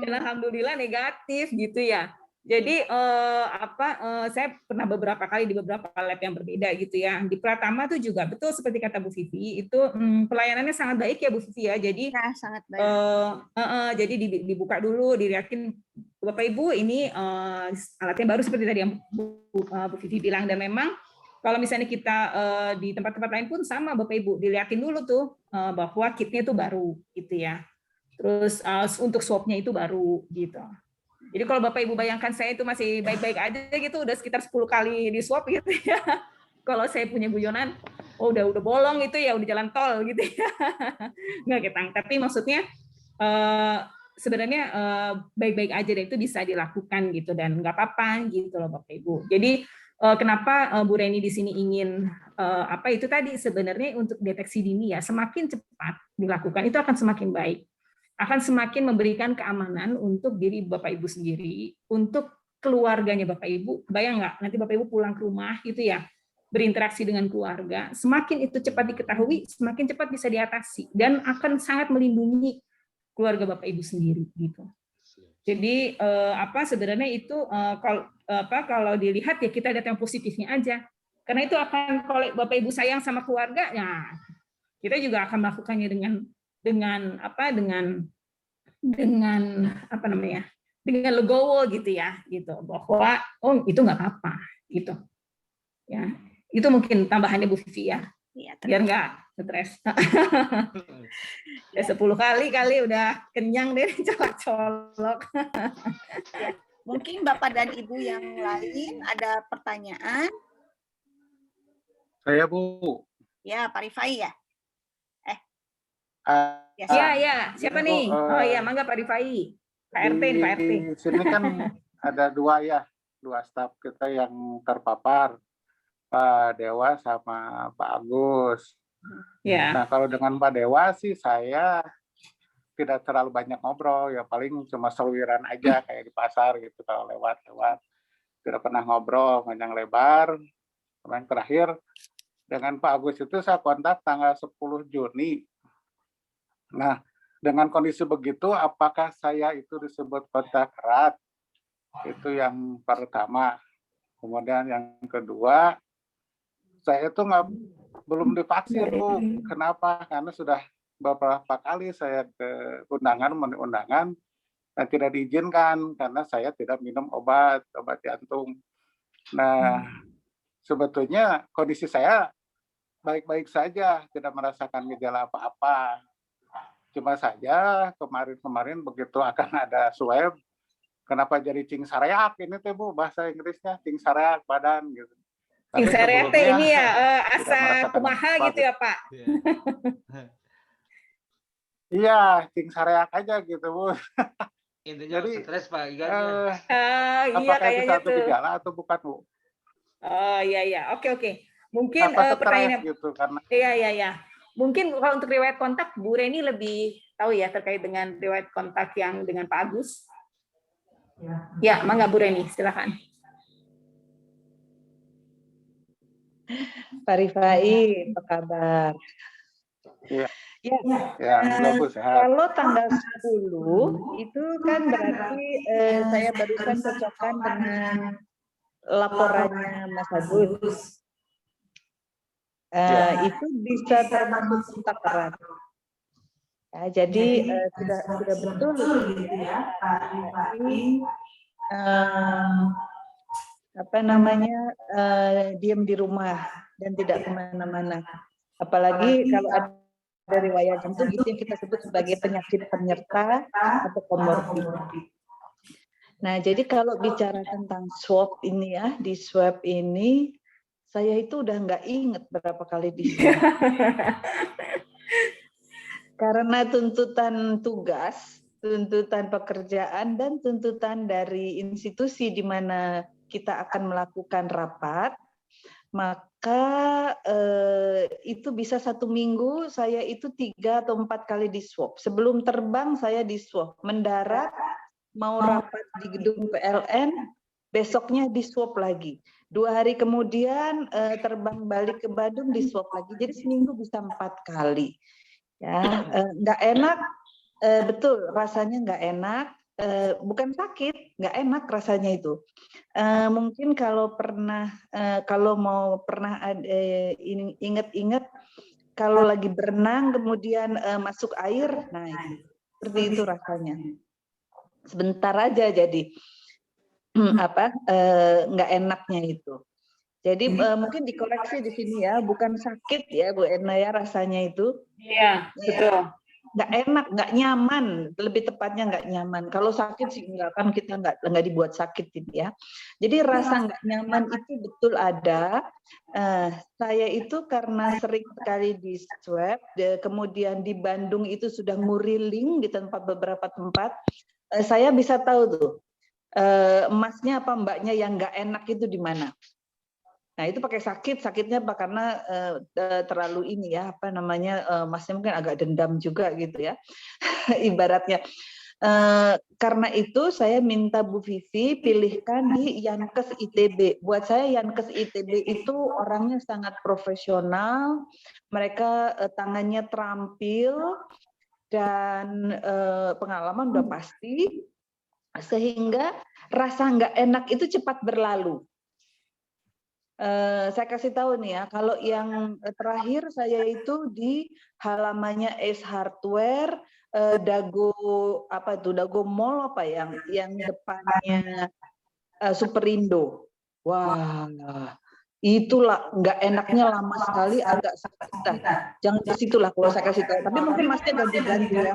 Dan alhamdulillah negatif gitu ya. Jadi saya pernah beberapa kali di beberapa lab yang berbeda gitu ya. Di Pratama tuh juga betul seperti kata Bu Vivi, itu pelayanannya sangat baik ya Bu Vivi ya. Jadi ya, sangat baik. Jadi dibuka dulu, dilihatin Bapak Ibu ini alatnya baru seperti tadi yang Bu Vivi bilang, dan memang kalau misalnya kita di tempat-tempat lain pun sama Bapak Ibu, dilihatin dulu tuh bahwa kitnya itu baru gitu ya. Terus untuk swabnya itu baru gitu. Jadi kalau Bapak Ibu bayangkan saya itu masih baik-baik aja gitu, udah sekitar 10 kali di swab gitu ya. Kalau saya punya guyonan, udah bolong itu ya, udah jalan tol gitu ya. Nggak ketang, tapi maksudnya sebenarnya baik-baik aja dan itu bisa dilakukan gitu, dan nggak apa-apa gitu loh Bapak Ibu. Jadi kenapa Bu Reni di sini ingin itu tadi sebenarnya untuk deteksi dini ya, semakin cepat dilakukan itu akan semakin baik, akan semakin memberikan keamanan untuk diri Bapak Ibu sendiri, untuk keluarganya Bapak Ibu. Bayang nggak nanti Bapak Ibu pulang ke rumah gitu ya, berinteraksi dengan keluarga, semakin itu cepat diketahui, semakin cepat bisa diatasi dan akan sangat melindungi keluarga Bapak Ibu sendiri gitu. Jadi sebenarnya itu kalau dilihat ya kita lihat yang positifnya aja. Karena itu akan, kalau Bapak Ibu sayang sama keluarga, ya kita juga akan melakukannya dengan legowo gitu ya, gitu, bahwa itu nggak apa-apa gitu ya. Itu mungkin tambahannya Bu Vivi ya, biar nggak stres. Ya 10 kali udah kenyang deh colok-colok. Ya, mungkin Bapak dan Ibu yang lain ada pertanyaan? Saya Bu. Ya Pak Rifai ya. Ya, siapa nih? Oh iya, mangga Pak Rifai. Pak RT. Di sini kan ada dua staf kita yang terpapar, Pak Dewa sama Pak Agus. Ya. Nah kalau dengan Pak Dewa sih saya tidak terlalu banyak ngobrol, ya paling cuma seluiran aja kayak di pasar gitu kalau lewat. Tidak pernah ngobrol panjang lebar. Kemarin terakhir dengan Pak Agus itu saya kontak tanggal 10 Juni. Nah, dengan kondisi begitu, apakah saya itu disebut kontak erat? Itu yang pertama. Kemudian yang kedua, saya itu belum divaksin, Bu. Kenapa? Karena sudah beberapa kali saya ke memenuhi undangan dan tidak diizinkan karena saya tidak minum obat jantung. Nah, sebetulnya kondisi saya baik-baik saja, tidak merasakan gejala apa-apa. Cuma saja kemarin begitu akan ada swab, kenapa jadi cing sareak ini teh Bu, bahasa Inggrisnya cing sareak badan gitu. Cing sareak teh ini ya asa kumaha gitu ya Pak? Iya, cing sareak aja gitu Bu. Intinya jadi stres Pak. Iya apakah itu kayaknya satu gejala atau bukan Bu? Oh iya, oke. Mungkin pertanyaan gitu karena iya. Mungkin kalau untuk riwayat kontak, Bu Reni lebih tahu ya terkait dengan riwayat kontak yang dengan Pak Agus. Ya, mangga Bu Reni, silakan. Pak Rifai, apa kabar? Ya, bagus. Kalau tanggal 10 itu kan berarti saya barusan cocokkan dengan laporannya Mas Agus. Itu bisa termasuk kontak erat. Ya, jadi sudah betul gitu ya, diam di rumah dan tidak kemana-mana. Apalagi kalau ada riwayat jantung, itu yang kita sebut sebagai penyakit penyerta atau komorbid. Nah, jadi kalau bicara tentang swab ini ya, di swab ini saya itu udah nggak inget berapa kali di swab. Karena tuntutan tugas, tuntutan pekerjaan, dan tuntutan dari institusi di mana kita akan melakukan rapat, maka itu bisa 1 minggu saya itu 3 atau 4 kali di swab. Sebelum terbang saya di swab, mendarat, mau rapat di gedung PLN, besoknya di swab lagi. 2 hari kemudian terbang balik ke Bandung di swab lagi. Jadi seminggu bisa 4 kali. Ya, nggak enak, betul rasanya nggak enak. Bukan sakit, nggak enak rasanya itu. Mungkin kalau mau pernah inget-inget kalau lagi berenang kemudian masuk air, nah seperti itu rasanya. Sebentar aja jadi nggak enaknya itu. Jadi mungkin dikoreksi di sini ya, bukan sakit ya Bu Erna ya rasanya itu. Iya, betul. Nggak enak, nggak nyaman, lebih tepatnya nggak nyaman. Kalau sakit sih enggak, kan kita nggak dibuat sakit ini ya. Jadi rasa nggak nyaman itu betul ada. Saya itu karena sering sekali di swab, kemudian di Bandung itu sudah nguriling di beberapa tempat, saya bisa tahu tuh emasnya apa mbaknya yang nggak enak itu di mana. Nah itu pakai sakitnya apa karena terlalu ini ya masnya mungkin agak dendam juga gitu ya ibaratnya. Karena itu saya minta Bu Vivi pilihkan di Yankes ITB. Buat saya Yankes ITB itu orangnya sangat profesional, mereka tangannya terampil dan pengalaman udah pasti, sehingga rasa nggak enak itu cepat berlalu. Saya kasih tahu nih ya, kalau yang terakhir saya itu di halamannya Ace Hardware, Dago Mall yang depannya Superindo. Wah, itulah nggak enaknya lama sekali, agak sakit. Jangan di situlah kalau saya kasih tahu. Tapi mungkin masnya ganti-ganti ya.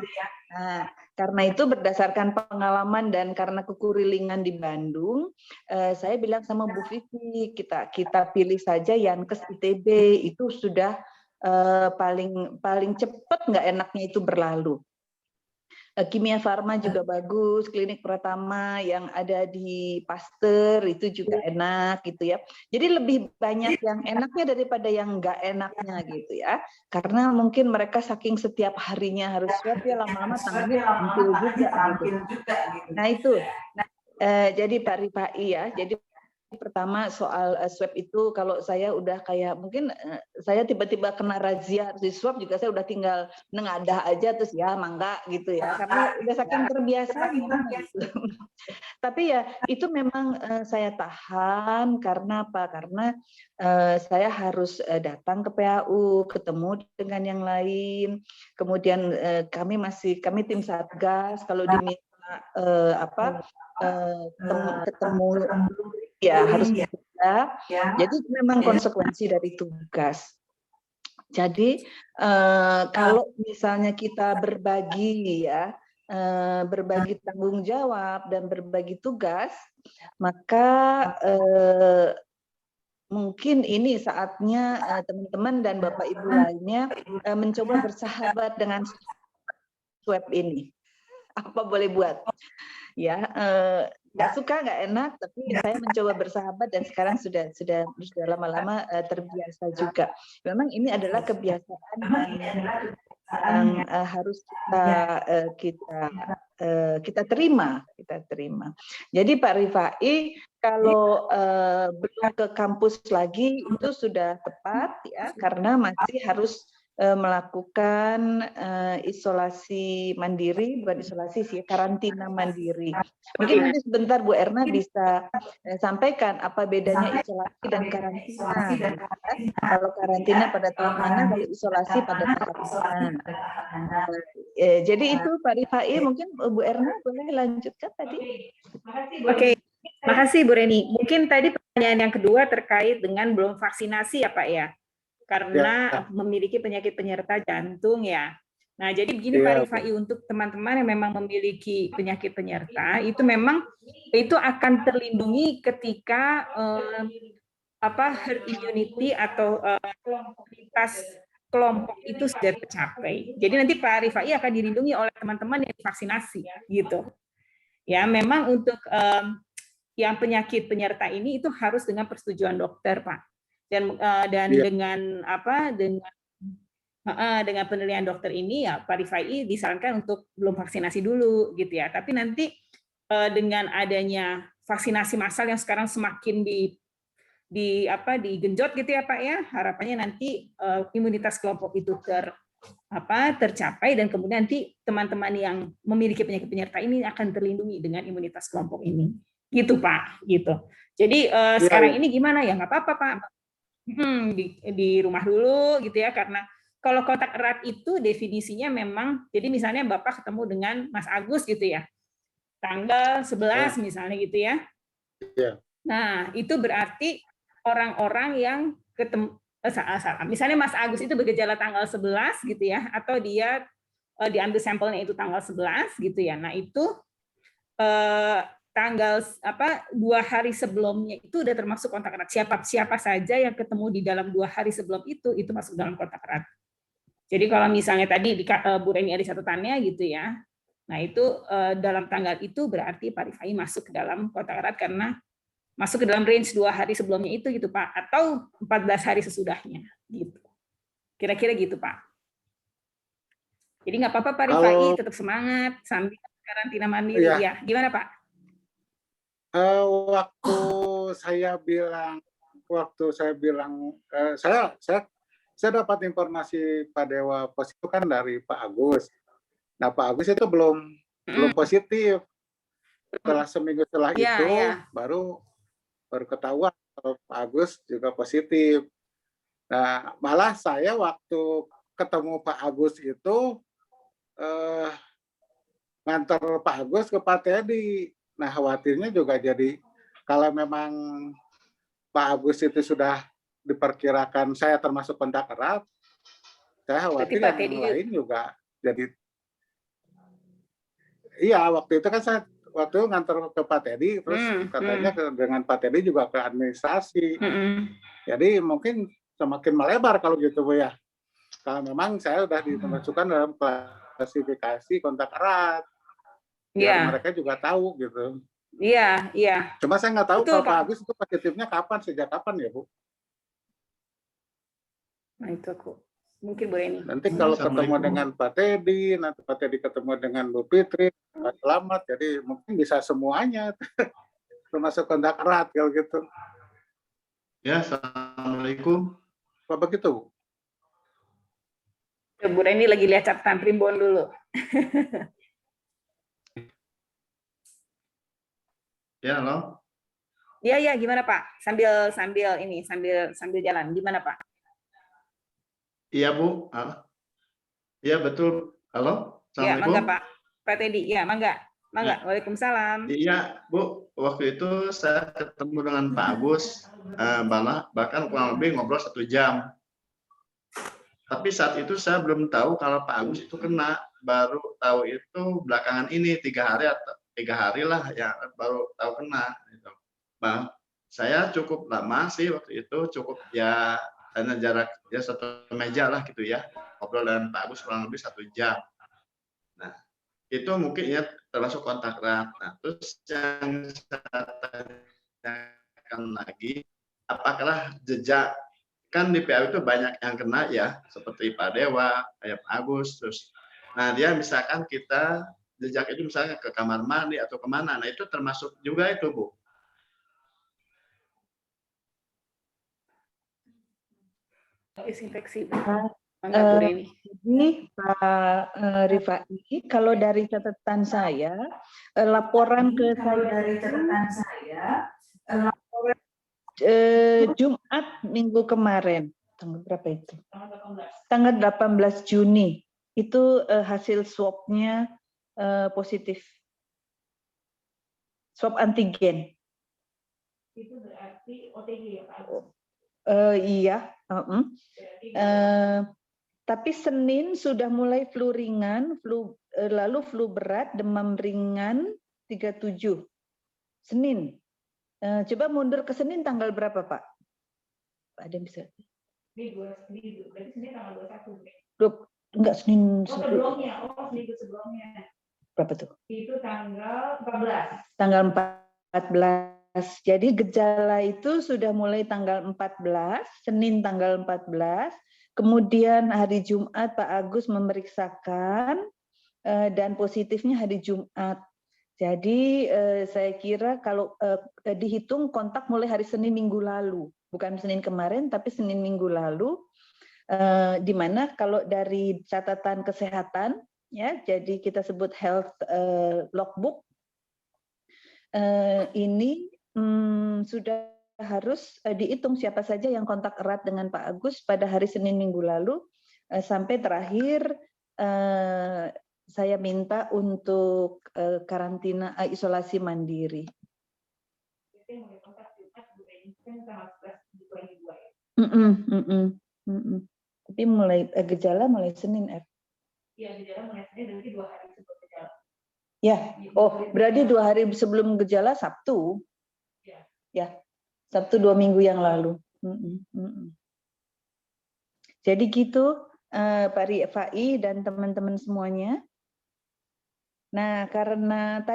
Nah, karena itu berdasarkan pengalaman dan karena kekurilingan di Bandung, saya bilang sama Bu Vivi, kita pilih saja Yankes ITB, itu sudah paling cepat nggak enaknya itu berlalu. Kimia Farma juga bagus, Klinik Pratama yang ada di Pasteur itu juga enak gitu ya. Jadi lebih banyak yang enaknya daripada yang nggak enaknya gitu ya. Karena mungkin mereka saking setiap harinya harus swab ya lama-lama tangannya tampil juga gitu. Nah itu, jadi Pak Rifai ya, jadi pertama soal swab itu, kalau saya udah kayak mungkin saya tiba-tiba kena razia harus di swab juga, saya udah tinggal nengadah aja terus ya mangga gitu ya, karena udah saking terbiasa gitu. Tapi ya itu memang saya tahan karena apa? Karena saya harus datang ke PAU, ketemu dengan yang lain, kemudian kami tim Satgas kalau diminta ketemu ya harus bisa. Jadi memang konsekuensi dari tugas. Jadi kalau misalnya kita berbagi ya, berbagi tanggung jawab dan berbagi tugas, maka mungkin ini saatnya teman-teman dan Bapak Ibu lainnya mencoba bersahabat dengan swab ini. Apa boleh buat? Ya, nggak suka, nggak enak, tapi saya mencoba bersahabat dan sekarang sudah lama-lama terbiasa juga. Memang ini adalah kebiasaan yang harus kita terima. Jadi Pak Rifai, kalau belum ke kampus lagi itu sudah tepat ya, karena masih harus melakukan isolasi mandiri, bukan isolasi sih, karantina mandiri. Mungkin nanti sebentar Bu Erna bisa sampaikan apa bedanya isolasi dan karantina. Kalau karantina pada tahap mana, kalau isolasi pada tahap mana. Jadi itu Pak Rifai, mungkin Bu Erna boleh lanjutkan tadi. Oke, makasih Bu Reni. Mungkin tadi pertanyaan yang kedua terkait dengan belum vaksinasi ya Pak ya? Karena memiliki penyakit penyerta jantung ya. Nah, jadi begini Pak Rifai, untuk teman-teman yang memang memiliki penyakit penyerta, itu memang itu akan terlindungi ketika herd immunity atau imunitas kelompok itu sudah tercapai. Jadi nanti Pak Rifai akan dilindungi oleh teman-teman yang divaksinasi, gitu. Ya, memang untuk yang penyakit penyerta ini itu harus dengan persetujuan dokter, Pak. Dan dengan penilaian dokter ini ya Pak Rifai disarankan untuk belum vaksinasi dulu gitu ya. Tapi nanti dengan adanya vaksinasi massal yang sekarang semakin digenjot gitu ya Pak ya, harapannya nanti imunitas kelompok itu tercapai, dan kemudian nanti teman-teman yang memiliki penyakit penyerta ini akan terlindungi dengan imunitas kelompok ini. Gitu Pak, gitu. Jadi sekarang ini gimana ya, nggak apa-apa Pak. Di rumah dulu gitu ya, karena kalau kontak erat itu definisinya memang, jadi misalnya Bapak ketemu dengan Mas Agus gitu ya, tanggal 11 misalnya gitu ya. Nah, itu berarti orang-orang yang ketemu, misalnya Mas Agus itu bergejala tanggal 11 gitu ya, atau dia diambil sampelnya itu tanggal 11 gitu ya. Nah, itu tanggal 2 hari sebelumnya itu udah termasuk kontak erat. Siapa saja yang ketemu di dalam 2 hari sebelum itu masuk dalam kontak erat. Jadi kalau misalnya tadi Bu Reni ada catatannya gitu ya, nah itu dalam tanggal itu berarti Pak Rifai masuk ke dalam kontak erat karena masuk ke dalam range 2 hari sebelumnya itu gitu Pak, atau 14 hari sesudahnya gitu. Kira-kira gitu Pak. Jadi nggak apa-apa Pak Rifai, tetap semangat sambil karantina mandiri ya. Gimana Pak? Waktu saya bilang saya dapat informasi Pak Dewa positif kan dari Pak Agus. Nah Pak Agus itu belum positif. Setelah seminggu setelah itu baru ketahuan kalau Pak Agus juga positif. Nah malah saya waktu ketemu Pak Agus itu ngantar Pak Agus ke Pak Teddy. Nah, khawatirnya juga jadi kalau memang Pak Agus itu sudah diperkirakan saya termasuk kontak erat, saya khawatir yang lain juga jadi. Iya, waktu itu kan saya ngantar ke Pak Teddy, terus katanya dengan Pak Teddy juga ke administrasi. Jadi mungkin semakin melebar kalau gitu Bu ya. Kalau memang saya sudah dimasukkan dalam klasifikasi kontak erat. Biar mereka juga tahu gitu. Iya. Cuma saya nggak tahu kalau Pak Agus itu positifnya kapan, sejak kapan ya Bu? Nah itu mungkin Bu Reni. Nanti kalau ketemu dengan Pak Teddy, nanti Pak Teddy ketemu dengan Bu Fitri, Pak Selamat, jadi mungkin bisa semuanya. termasuk kontak erat kalau gitu. Ya, assalamualaikum. Apa begitu? Bu Reni lagi lihat catatan primbon dulu. Ya, halo. Iya, gimana Pak? Sambil jalan. Gimana Pak? Iya, Bu. Iya, betul. Halo. Ya, Assalamualaikum. mangga Pak. Pak Teddy, ya, mangga. Ya. Waalaikumsalam. Iya, Bu. Waktu itu saya ketemu dengan Pak Agus, bahkan kurang lebih ngobrol 1 jam. Tapi saat itu saya belum tahu kalau Pak Agus itu kena. Baru tahu itu belakangan ini 3 hari lah ya baru tahu kena. Gitu. Nah, saya cukup lama sih waktu itu, cukup ya hanya jarak ya 1 meja lah gitu ya. Ngobrol dengan Pak Agus kurang lebih 1 jam. Nah, itu mungkin ya termasuk kontak erat. Nah, terus yang saya tanyakan lagi, apakah jejak, kan di PAU itu banyak yang kena ya, seperti Pak Dewa, kayak Pak Agus, terus, nah dia misalkan kita jejak itu misalnya ke kamar mandi atau kemana, nah itu termasuk juga itu Bu. Disinfeksi. Jadi Pak Rifai, kalau dari catatan saya, laporan ke saya Jumat minggu kemarin, tanggal berapa itu? Tanggal 18 Juni, itu hasil swab-nya positif. Swab antigen. Itu berarti OTG ya Pak? Iya. Tapi Senin sudah mulai flu ringan, lalu flu berat, demam ringan 37. Senin. Coba mundur ke Senin tanggal berapa, Pak? Pak ada yang bisa? Berarti Senin tanggal 21. Enggak, Senin. Sebelumnya. Seminggu sebelumnya. Berapa tuh? Itu tanggal 14. Tanggal 14. Jadi gejala itu sudah mulai tanggal 14, Senin tanggal 14. Kemudian hari Jumat Pak Agus memeriksakan dan positifnya hari Jumat. Jadi saya kira kalau dihitung kontak mulai hari Senin minggu lalu, bukan Senin kemarin tapi Senin minggu lalu, di mana kalau dari catatan kesehatan ya, jadi kita sebut health logbook ini sudah harus dihitung siapa saja yang kontak erat dengan Pak Agus pada hari Senin minggu lalu sampai terakhir saya minta untuk karantina isolasi mandiri. Tapi mulai gejala mulai Senin F. Iya, gejala mulai Senin berarti 2 hari sebelum gejala. Ya, berarti 2 hari sebelum gejala Sabtu. Ya, Sabtu 2 minggu yang lalu. Jadi gitu Pak Rifai dan teman-teman semuanya. Nah, karena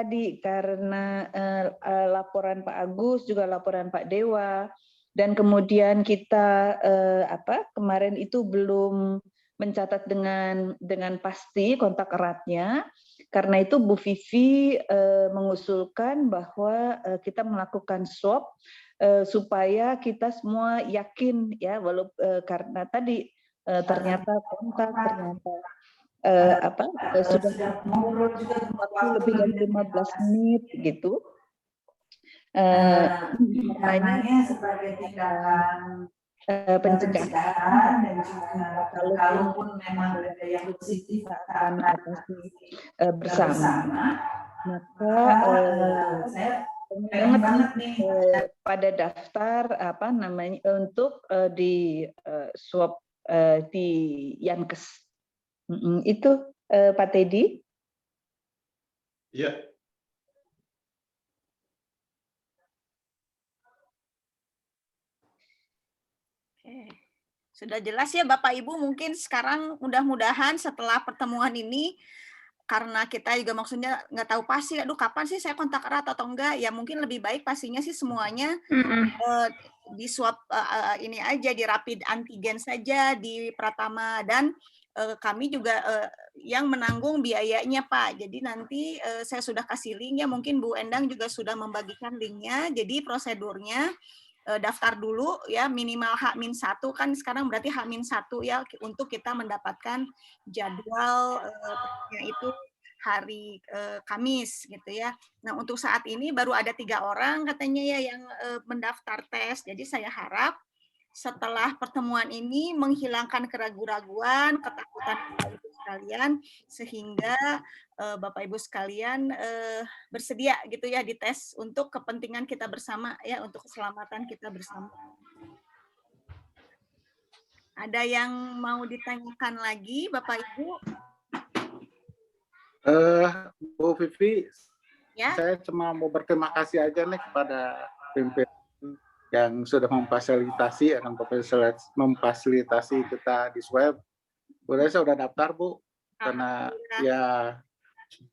laporan Pak Agus juga laporan Pak Dewa dan kemudian kita kemarin itu belum mencatat dengan pasti kontak eratnya. Karena itu Bu Vivi mengusulkan bahwa kita melakukan swab supaya kita semua yakin ya, walaupun karena tadi ternyata kontak sudah ngobrol juga waktu lebih dari 15 menit gitu. Makanya sebagai tindakan pencegahan dan juga kalaupun memang ada yang positif akan atasi bersama, maka saya pengen banget nih pada daftar untuk di swab di Yankes. Itu Pak Teddy. Iya. Sudah jelas ya Bapak Ibu, mungkin sekarang mudah-mudahan setelah pertemuan ini, karena kita juga maksudnya nggak tahu pasti, aduh kapan sih saya kontak erat atau enggak, ya mungkin lebih baik pastinya sih semuanya di swab ini aja, di rapid antigen saja di Pratama, dan kami juga yang menanggung biayanya, Pak. Jadi nanti saya sudah kasih link ya, mungkin Bu Endang juga sudah membagikan linknya. Jadi prosedurnya daftar dulu ya, minimal H-1 kan sekarang berarti H-1 ya, untuk kita mendapatkan jadwal itu hari Kamis gitu ya. Nah untuk saat ini baru ada 3 orang katanya ya yang mendaftar tes. Jadi saya harap setelah pertemuan ini menghilangkan keraguan-raguan, ketakutan Bapak Ibu sekalian, sehingga Bapak Ibu sekalian bersedia gitu ya dites untuk kepentingan kita bersama ya, untuk keselamatan kita bersama. Ada yang mau ditanyakan lagi Bapak Ibu? Bu Vivi, Ya. saya cuma mau berterima kasih aja nih kepada pimpinan yang sudah memfasilitasi kita di swab. Boleh saya udah daftar Bu, karena ya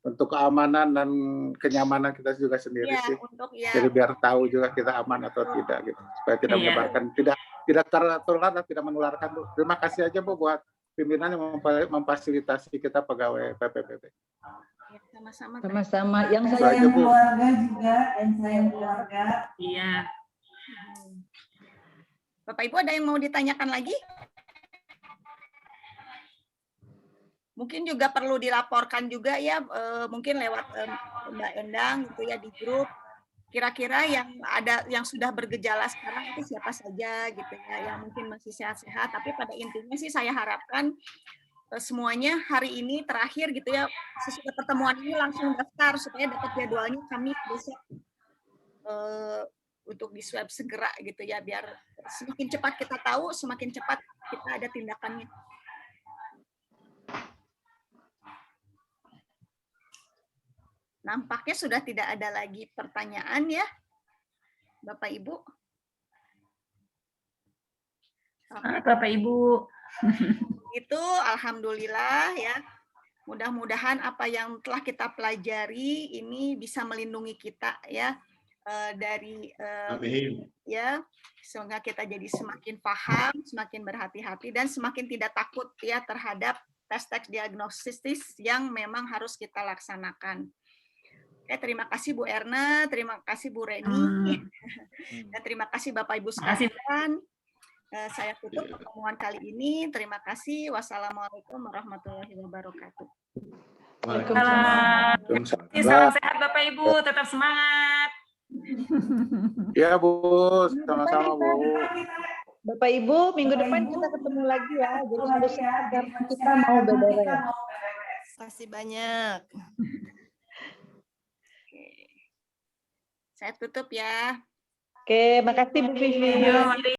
untuk keamanan dan kenyamanan kita juga sendiri sih. Jadi biar tahu juga kita aman atau tidak gitu, supaya tidak menyebarkan, tidak tertular dan tidak menularkan Bu. Terima kasih aja Bu buat pimpinan yang memfasilitasi kita pegawai PPPB. Sama-sama. Sama-sama. Yang saya keluarga juga, dan saya keluarga. Iya. Bapak Ibu ada yang mau ditanyakan lagi? Mungkin juga perlu dilaporkan juga ya, mungkin lewat Mbak Endang gitu ya di grup. Kira-kira yang sudah bergejala sekarang itu siapa saja gitu ya, yang mungkin masih sehat-sehat. Tapi pada intinya sih saya harapkan semuanya hari ini terakhir gitu ya, sesudah pertemuan ini langsung daftar supaya dapat jadwalnya kami besok untuk di swab segera gitu ya, biar semakin cepat kita tahu, semakin cepat kita ada tindakannya. Nampaknya sudah tidak ada lagi pertanyaan ya, Bapak Ibu. Bapak Ibu. Itu alhamdulillah ya. Mudah-mudahan apa yang telah kita pelajari ini bisa melindungi kita ya dari ya, semoga kita jadi semakin paham, semakin berhati-hati dan semakin tidak takut ya terhadap tes-tes diagnosis yang memang harus kita laksanakan. Oke, terima kasih Bu Erna, terima kasih Bu Reni, dan terima kasih Bapak Ibu sekalian. Saya tutup pertemuan kali ini. Terima kasih. Wassalamualaikum warahmatullahi wabarakatuh. Waalaikumsalam. Salam sehat Bapak Ibu, tetap semangat. Ya Bu, sama-sama Bu. Bapak Ibu, minggu depan kita ketemu lagi ya. Jadi harus sehat karena kita mau beberes. Terima kasih banyak. Saya tutup ya. Oke, makasih Bu Vivi.